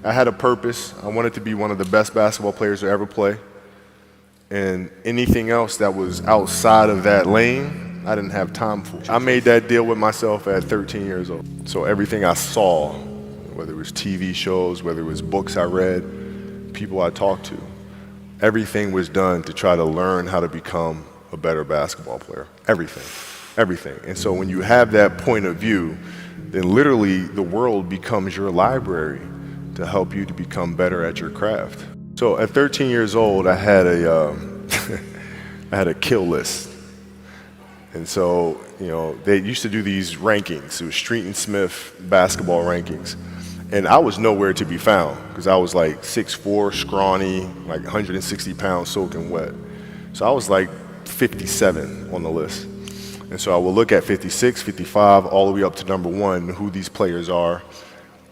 I had a purpose. I wanted to be one of the best basketball players to ever play. And anything else that was outside of that lane, I didn't have time for. I made that deal with myself at 13 years old. So everything I saw, whether it was TV shows, whether it was books I read, people I talked to, everything was done to try to learn how to become a better basketball player. Everything. And so when you have that point of view, then literally the world becomes your library to help you to become better at your craft. So at 13 years old, I had a I had a kill list. And so, they used to do these rankings. It was Street and Smith basketball rankings. And I was nowhere to be found because I was like 6'4", scrawny, like 160 pounds soaking wet. So I was like 57 on the list. And so I will look at 56, 55, all the way up to number 1, who these players are,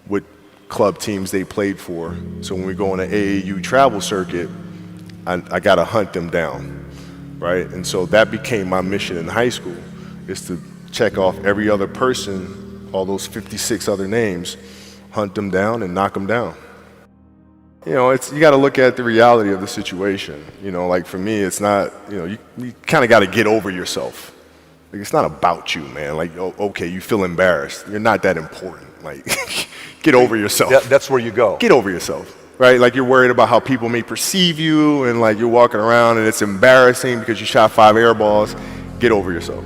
what club teams they played for. So when we go on an AAU travel circuit, I got to hunt them down, right? And so that became my mission in high school, is to check off every other person, all those 56 other names, hunt them down and knock them down. You got to look at the reality of the situation. Like for me, it's not, you kind of got to get over yourself. Like, it's not about you, man. Like, okay, you feel embarrassed. You're not that important. Like, get over yourself. That's where you go. Get over yourself, right? Like, you're worried about how people may perceive you, and like you're walking around and it's embarrassing because you shot 5 air balls. Get over yourself,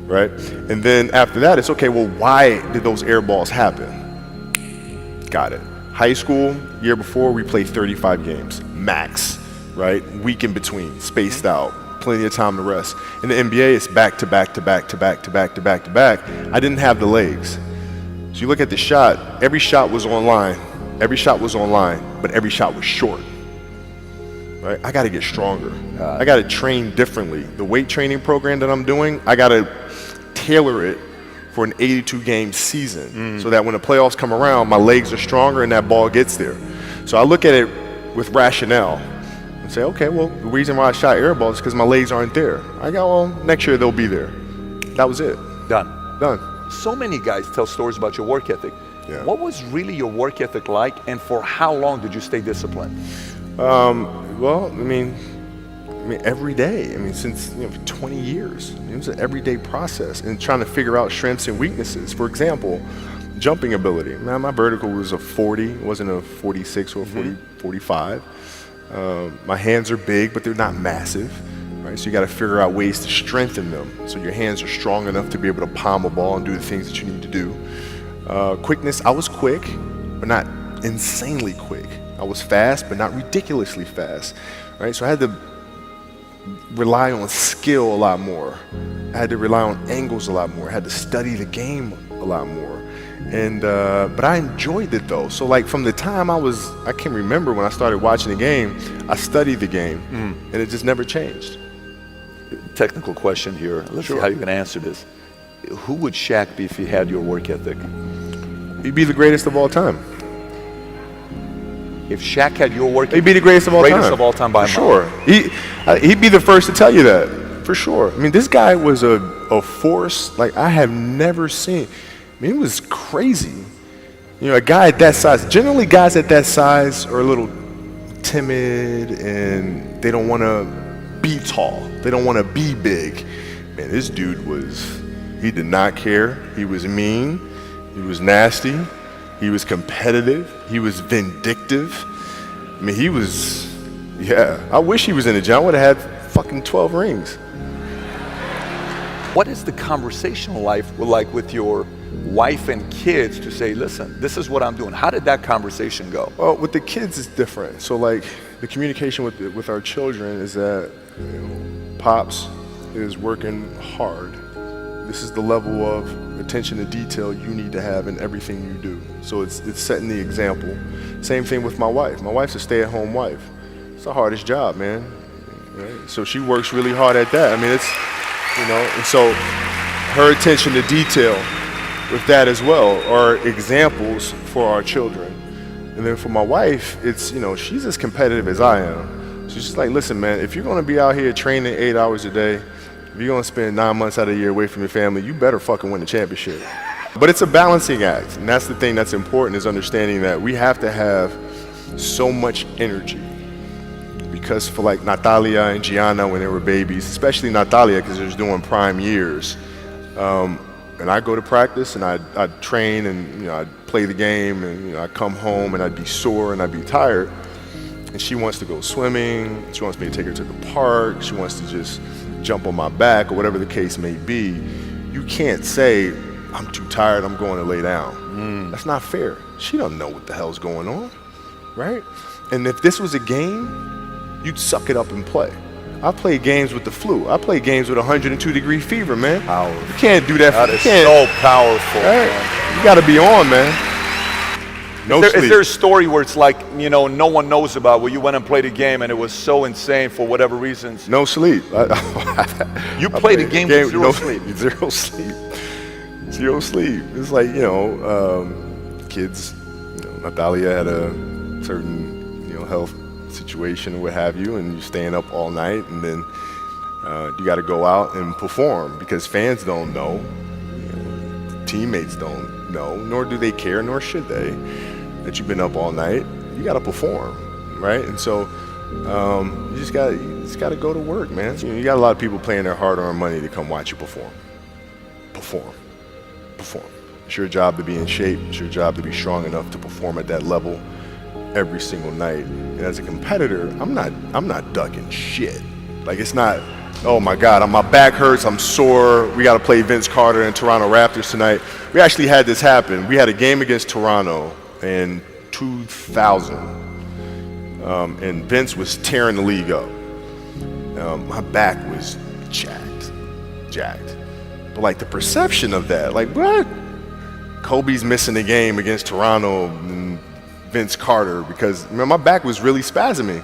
right? And then after that, it's okay, well, why did those air balls happen? Got it. High school, year before, we played 35 games, max, right? Week in between, spaced out. Plenty of time to rest. In the NBA, it's back to back to back to back to back to back to back. I didn't have the legs. So you look at the shot, every shot was online, but every shot was short. Right? I got to get stronger. I got to train differently. The weight training program that I'm doing, I got to tailor it for an 82-game season so that when the playoffs come around, my legs are stronger and that ball gets there. So I look at it with rationale. And say, okay, well, the reason why I shot air balls is because my legs aren't there. I go, well, next year they'll be there. That was it. Done. So many guys tell stories about your work ethic. Yeah. What was really your work ethic like, and for how long did you stay disciplined? Well, I mean, every day. Since 20 years. It was an everyday process and trying to figure out strengths and weaknesses. For example, jumping ability. Man, my vertical was a 40, it wasn't a 46 or a 45. My hands are big, but they're not massive, right? So you got to figure out ways to strengthen them so your hands are strong enough to be able to palm a ball and do the things that you need to do. Quickness, I was quick, but not insanely quick. I was fast, but not ridiculously fast, right? So I had to rely on skill a lot more. I had to rely on angles a lot more. I had to study the game a lot more. And but I enjoyed it though. So like from the time I can remember when I started watching the game, I studied the game, and it just never changed. Technical question here. Let's see how you can answer this. Who would Shaq be if he had your work ethic? He'd be the greatest of all time. If Shaq had your work ethic, he'd be the greatest of all time. Greatest of all time by sure. He'd be the first to tell you that, for sure. This guy was a force like I have never seen. It was crazy. A guy at that size, generally guys at that size are a little timid and they don't want to be tall. They don't want to be big. Man, this dude he did not care. He was mean. He was nasty. He was competitive. He was vindictive. I wish he was in the gym. I would have had fucking 12 rings. What is the conversational life like with your wife and kids to say, listen, this is what I'm doing? How did that conversation go? Well, with the kids, it's different. So like the communication with our children is that Pops is working hard. This is the level of attention to detail you need to have in everything you do. So it's setting the example. Same thing with my wife. My wife's a stay-at-home wife. It's the hardest job, man. Right? So she works really hard at that. And so her attention to detail with that as well are examples for our children. And then for my wife, it's, she's as competitive as I am. So she's like, listen, man, if you're going to be out here training 8 hours a day, if you're going to spend 9 months out of the year away from your family, you better fucking win the championship. But it's a balancing act, and that's the thing that's important, is understanding that we have to have so much energy. Because for like Natalia and Gianna when they were babies, especially Natalia because they're doing prime years, and I go to practice and I'd train and I'd play the game and I'd come home and I'd be sore and I'd be tired. And she wants to go swimming, she wants me to take her to the park, she wants to just jump on my back or whatever the case may be. You can't say, I'm too tired, I'm going to lay down. That's not fair. She don't know what the hell's going on, right? And if this was a game, you'd suck it up and play. I play games with the flu. I play games with 102-degree fever, man. Powerful. You can't do that. That is so powerful. Right? Man. You got to be on, man. No sleep. Is there a story where it's like, no one knows about, where you went and played a game and it was so insane for whatever reasons? No sleep. You played a game with zero sleep. Zero sleep. Zero sleep. It's like, kids, Natalia had a certain, health situation or what have you, and you're staying up all night, and then you got to go out and perform because fans don't know, teammates don't know, nor do they care, nor should they, that you've been up all night. You got to perform, right? And so you just got to go to work, man. You got a lot of people paying their hard-earned money to come watch you perform. It's your job to be in shape. It's your job to be strong enough to perform at that level every single night. And as a competitor, I'm not ducking shit. Like, it's not, oh my God, my back hurts, I'm sore, we got to play Vince Carter and Toronto Raptors tonight. We actually had this happen. We had a game against Toronto in 2000, and Vince was tearing the league up. My back was jacked. But like the perception of that, like, what? Kobe's missing the game against Toronto and Vince Carter because my back was really spasming.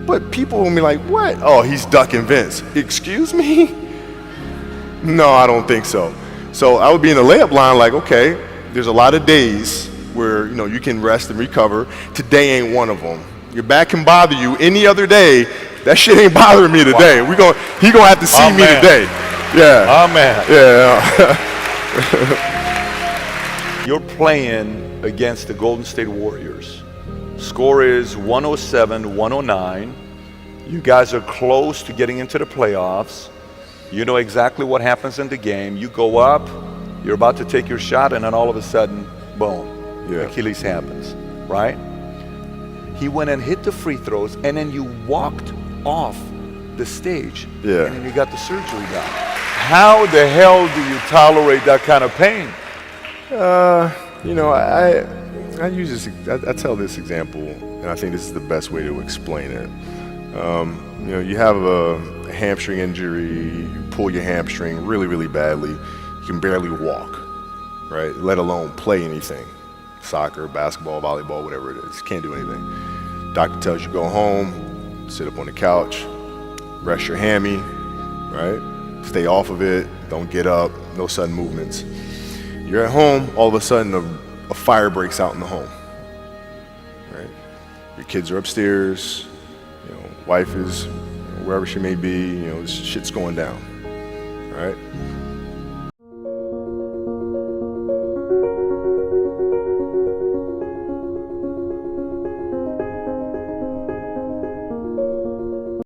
But people will be like, what? Oh, he's ducking Vince. Excuse me? No, I don't think so. So I would be in the layup line like, okay, there's a lot of days where you can rest and recover. Today ain't one of them. Your back can bother you any other day. That shit ain't bothering me today. Wow. He gonna have to see me today. Yeah. Amen. Yeah. You're playing against the Golden State Warriors. Score is 107-109. You guys are close to getting into the playoffs. You know exactly what happens in the game. You go up, you're about to take your shot, and then all of a sudden, boom, Achilles happens, right? He went and hit the free throws, and then you walked off the stage, and then you got the surgery done. How the hell do you tolerate that kind of pain? I use this. I tell this example, and I think this is the best way to explain it. You have a hamstring injury, you pull your hamstring really, really badly. You can barely walk, right? Let alone play anything, soccer, basketball, volleyball, whatever it is. Can't do anything. Doctor tells you go home, sit up on the couch, rest your hammy, right? Stay off of it. Don't get up. No sudden movements. You're at home, all of a sudden a fire breaks out in the home, right? Your kids are upstairs, wife is wherever she may be, shit's going down, right?